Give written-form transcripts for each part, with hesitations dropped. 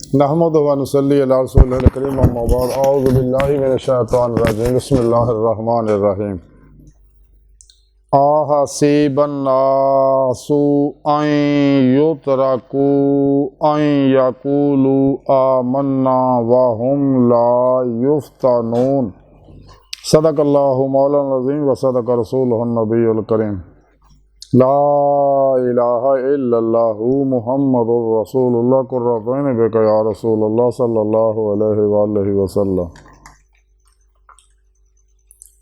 नहमदुहु व नुसल्ली अला रसूलिल करीम अम्मा बाद औज़ु बिल्लाहि मिनश शैतानिर रजीम बिस्मिल्लाहिर रहमानिर रहीम आहसीबन नासु अन युतरकू अन यकूलू आमन्ना व हुम ला युफ्तनून सदक़ल्लाहु मौलाना अज़ीम व सदक़ रसूलुहुन नबियुल करीम ला इलाहा इल्लल्लाहु मुहम्मदुर रसूलुल्लाह कुर्रतैन बिका या रसूलल्लाह सल्लल्लाहु अलैहि वसल्लम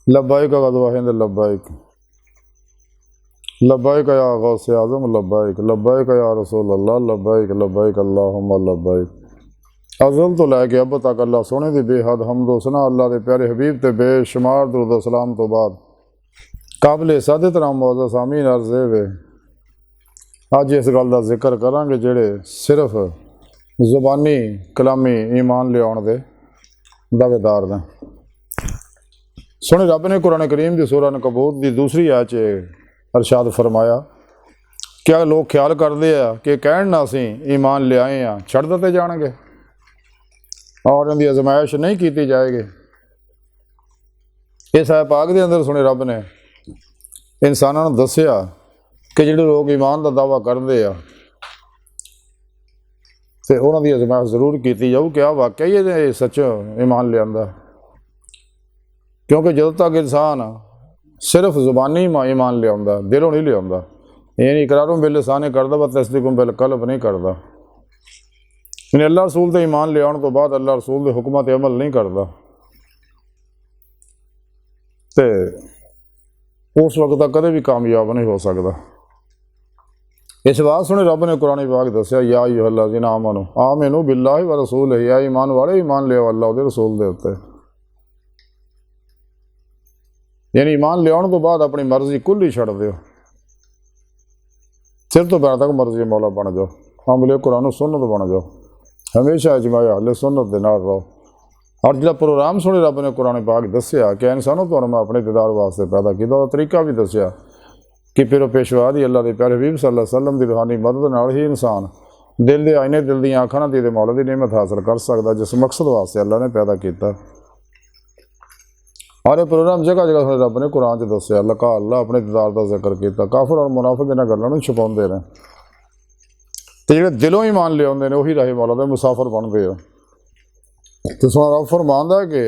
लब्बैक गज़वा हिंद लब्बैक लब्बैक या गौस आज़म लब्बैक लब्बैक या रसूलल्लाह लब्बैक लब्बैक अल्लाहुम्मा लब्बैक। अज़ल तो लैके अब तक अल्लाह सोने दी बेहद हम्द सना अल्लाह के प्यारे हबीब ते बेशुमार दुरूद सलाम तो बाद काबिल सादित राम मौज़ा सामीन अर्ज़े वे अज इस गल का जिक्र करांगे जेड़े सिर्फ ज़ुबानी कलामी ईमान लियाउण दे दावेदार ने। सुने रब ने कुरान करीम की सूरह अनकबूत की दूसरी आयत च अरशाद फरमाया क्या लोग ख्याल करते हैं कि कहण ना असीं ईमान लियाए हैं छड़ दिते जाणगे और इनकी आजमाइश नहीं की जाएगी। इस आयत पाक के अंदर सुने रब ने इंसानों ने दसिया कि जिहड़े लोग ईमान का दावा करते हैं तो उन्होंने आजमाइश जरूर की जाऊ क्या वाकई ये सच ईमान लिया, क्योंकि जदों तक इंसान सिर्फ जुबानी ईमान लिया दिलों नहीं लिया, ये नहीं इकरारों बिल लिसाने करता व तस्दीकुम बिल कल्ब नहीं करता। यानी अल्लाह रसूल के ईमान लियाउण तो बाद अल्लाह रसूल के हुक्मां ते अमल नहीं करता तो उस वक्त तक कदे भी कामयाब नहीं हो सकता। इस बात सुने रब ने कुरान पाक दसिया या अय्युहल्लज़ीना आमनू बिल्लाहि व रसूलिही, या ईमान वाले ईमान लिया अल्लाह उहदे रसूल दे उत्ते। यानी ईमान लियाउण तो बाद अपनी मर्जी कुल ही छड़ दिओ, सिर तो पैर तक मर्जी मौला बन जाओ, अमले कुरान सुन्नत बन जाओ, हमेशा इजमाए अहले सुन्नत दे नाल रहो। और जो प्रोग्राम सुने रब ने कुरान पाक दसिया कि इंसानों तो मैं अपने दीदार वास्ते पैदा किया, तरीका भी दसिया कि फिर पेशवा दी अल्लाह के प्यारे हबीब सल्लल्लाहु अलैहि वसल्लम की रूहानी मदद नाल ही इंसान दिल के आईने दिल दी आँखां दी मौला की नेमत हासिल कर सकता जिस मकसद वास्ते अल्लाह ने पैदा किया। और ये प्रोग्राम जगह जगह सुने रब ने कुरान च दसिया लका अल्लाह अपने दीदार का जिक्र किया। काफिर और मुनाफिक इन्हां गल्लां नूं छुपाउंदे ने ते जिहड़े दिलों ईमान लियाउंदे ने उही राहे मौला दे मुसाफिर बनदे आ। तो सुना रब फरमांदा है कि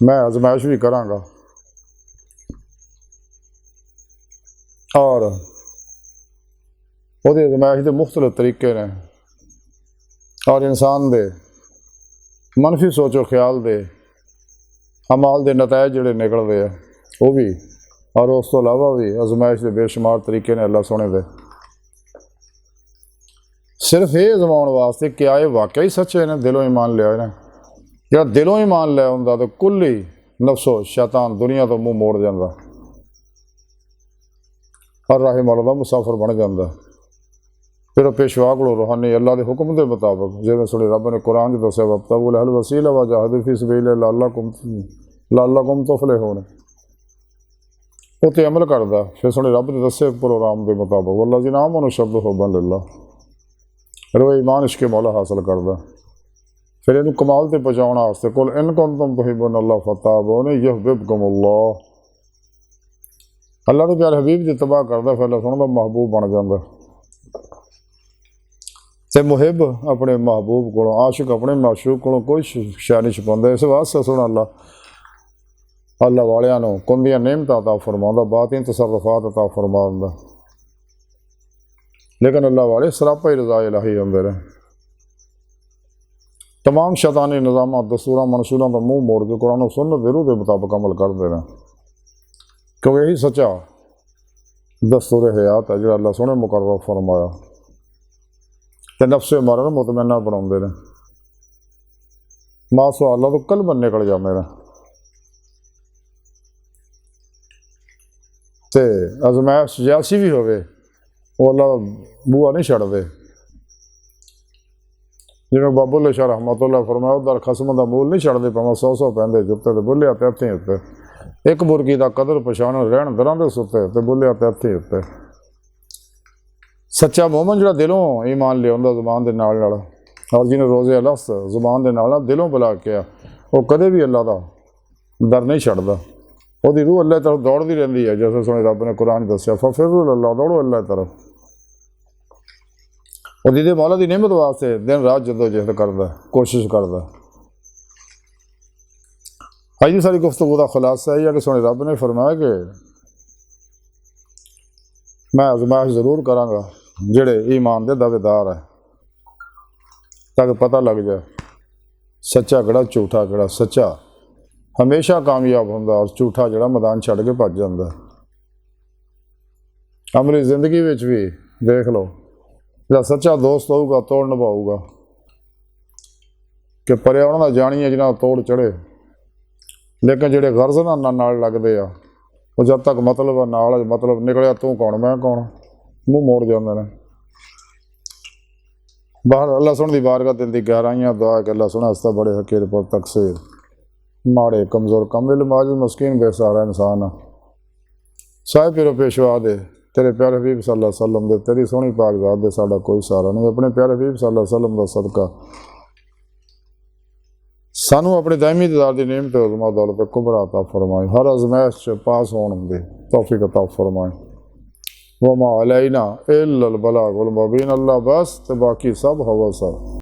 मैं आजमाइश भी करांगा और वो आजमाइश के मुख्तलिफ तरीके ने और इंसान दे मनफी सोचो ख्याल दे अमाल के नतायज जोड़े निकलते हैं वो भी, और उस तो इलावा भी आजमाइश के बेशुमार तरीके ने अल्लाह सोने दे सिर्फ ये आजमाउण वास्ते क्या ये वाकई सच्चे ने दिलों ईमान लिया ने। जो दिलों ईमान लिया होंदा तो कुल ही नफ्सो शैतान दुनिया तो मुँह मोड़ जाता और राहे मौला दा मुसाफिर बन जाता। फिर पेशवा को रूहानी अल्लाह के हुक्म के मुताबिक जिवें सुने रब ने कुरान च दसिया वब्तगू लहल वसीला व जाहिदू फी सबीलिल्लाह लअल्लकुम तुफलिहून, उत्ते अमल करदा। फिर सुने रब ने दसे प्रोग्राम के मुताबिक वल्लज़ीना आमनू अशद्दु हुब्बन लिल्लाह, फिर वो ईमान इश्क़े मौला हासिल करदा। फिर इनू कमाल ते पहुँचाने वास्ते कुल इन कुंतुम तुहिब्बूनल्लाह फत्तबिऊनी युहब्बिबकुमुल्लाह, अल्लाह के प्यारे हबीब की तबाह करदा फिर अल्लाह सुनदा महबूब बन जाता। ते मुहिब अपने महबूब को आशिक अपने माशूक को कोई शै नहीं छुपाता। इस वास्ते सुन अल्लाह वालियां नूं कुंदियां नेमतां अता फरमाउंदा, बातिन तसर्रुफात अता फरमाउंदा, लेकिन अल्लाह वाले सरापा ही रज़ा इलाही हुंदे ने। तमाम शैतानी निज़ाम दस्तूर मनसूलों का मुँह मोड़ के कुरान और सुन्नत ज़रूर के मुताबिक अमल करते हैं, क्योंकि यही सच्चा दस्तूर हयात है जो अल्लाह सोने मुकर्रर फरमाया। तो नफ्से मारा मुतमन्ना बनाते हैं मासो अल्लाह तो कल बन निकल जाते हैं। तो आजमाइश जैसी भी हो वो अल्लाह बूआ नहीं छड़ते। जिवें बाबुल शाह रहमतुल्लाह फरमाया उधर खसम का मूल नहीं छड़ते भावें 100 पैंदे जुत्ते तो बुलिया ते हत्थें उत्ते, एक मुर्गी का कदर पछाण रहन दरां दे सुत्ते तो बुलिया ते हत्थें उत्ते। सच्चा मोमन जिहड़ा दिलों ईमान लियाउंदा ज़ुबान दे नाल ਔਰ ਜਿਹਨੇ ਰੋਜ਼ੇ ਅਲਸ ਜ਼ੁਬਾਨ ਦੇ ਨਾਲ ਦਿਲੋਂ ਬੁਲਾ ਕੇ ਆ, ਉਹ ਕਦੇ ਵੀ ਅੱਲਾ ਦਾ ਦਰ ਨਹੀਂ ਛੱਡਦਾ। ਉਹਦੀ ਰੂਹ ਅੱਲਾ ਤਰਫ ਦੌੜਦੀ ਰਹਿੰਦੀ ਹੈ। ਜਿਵੇਂ ਸੋਹਣੇ ਰੱਬ ਨੇ ਕੁਰਾਨ 'ਚ ਦੱਸਿਆ, ਫਫਿਰੂ ਅੱਲਾ, ਦੌੜੋ ਅੱਲਾ ਤਰਫ। ਉਹ ਜਿਹਦੇ ਮੌਲਾ ਦੀ ਨਿਹਮਤ ਵਾਸਤੇ ਦਿਨ ਰਾਤ ਜਦੋਜਹਿਦ ਕਰਦਾ, ਕੋਸ਼ਿਸ਼ ਕਰਦਾ। ਅੱਜ ਦੀ ਸਾਡੀ ਗੁਫ਼ਤਗੂ ਦਾ ਖੁਲਾਸਾ ਇਹ ਹੈ ਕਿ ਸੋਹਣੇ ਰੱਬ ਨੇ ਫਰਮਾਇਆ ਕਿ ਮੈਂ ਅਜ਼ਮਾਇਸ਼ ਜ਼ਰੂਰ ਕਰਾਂਗਾ ਜਿਹੜੇ ਈਮਾਨ ਦੇ ਦਾਅਵੇਦਾਰ ਹੈ, ਤਾਂ ਕਿ ਪਤਾ ਲੱਗ ਜਾਏ ਸੱਚਾ ਕਿਹੜਾ, ਝੂਠਾ ਕਿਹੜਾ। ਸੱਚਾ ਹਮੇਸ਼ਾ ਕਾਮਯਾਬ ਹੁੰਦਾ ਔਰ ਝੂਠਾ ਜਿਹੜਾ ਮੈਦਾਨ ਛੱਡ ਕੇ ਭੱਜ ਜਾਂਦਾ। ਅਮਲੀ ਜ਼ਿੰਦਗੀ ਵਿੱਚ ਵੀ ਦੇਖ ਲਓ, ਜਿਹੜਾ ਸੱਚਾ ਦੋਸਤ ਹੋਊਗਾ ਤੋੜ ਨਿਭਾਊਗਾ, ਕਿ ਪਰਿਆ ਉਹਨਾਂ ਦਾ ਜਾਣੀ ਹੈ ਜਿਹਨਾਂ ਦਾ ਤੋੜ ਚੜ੍ਹੇ। ਲੇਕਿਨ ਜਿਹੜੇ ਗਰਜ਼ ਨਾਲ ਲੱਗਦੇ ਆ, ਉਹ ਜਦ ਤੱਕ ਮਤਲਬ ਨਾਲ ਮਤਲਬ ਨਿਕਲਿਆ ਤੂੰ ਕੌਣ ਮੈਂ ਕੌਣ, ਮੂੰਹ ਮੋੜ ਜਾਂਦੇ ਨੇ। ਬਾਹਰ ਅੱਲਾ ਸੁਣ ਦੀ ਬਾਰਗਾਹ ਦਿਲ ਦੀ ਗਹਿਰਾਈਆਂ ਦੁਆ ਕਿ ਅੱਲਾ ਸੁਣਾ ਹਸਤਾ ਬੜੇ ਹਕੀਰ ਪਰ ਤਕਸੀਰ, ਮਾੜੇ ਕਮਜ਼ੋਰ ਕਮਿਲ ਮਾਜੂਦ ਮਸਕੀਨ ਬੇਸਹਾਰਾ ਇਨਸਾਨ ਸਾਹਿਬ ਪੀਰੋ ਪੇਸ਼ਵਾ ਦੇ ਤੇਰੇ ਪਿਆਰੇ ਹਬੀਬ ਸੱਲੱਲਾਹੁ अलैहि वसल्लम ਦੇ ਤੇਰੀ ਸੋਹਣੀ ਪਾਕ ਜ਼ਾਤ ਦੇ ਸਾਡਾ ਕੋਈ ਸਹਾਰਾ ਨਹੀਂ। ਆਪਣੇ ਪਿਆਰੇ ਹਬੀਬ ਸੱਲੱਲਾਹੁ अलैहि वसल्लम ਦਾ ਸਦਕਾ ਸਾਨੂੰ ਆਪਣੇ ਦਾਇਮੀ ਦੀਦਾਰ ਦੀ ਨਿਯਮਤ ਉਜ਼ਮਾ ਦੌਲਤ ਕੁਬਰਾ ਅਤਾ ਫਰਮਾਏ। ਹਰ ਅਜ਼ਮਾਇਸ਼ 'ਚ ਪਾਸ ਹੋਣ ਦੀ ਤੌਫੀਕ ਅਤਾ ਫਰਮਾਏ। ਵਮਾ ਅਲੈਨਾ ਇल्लल बलागुल मुबीन। अल्लाह बस, तो बाकी सब हवा सब।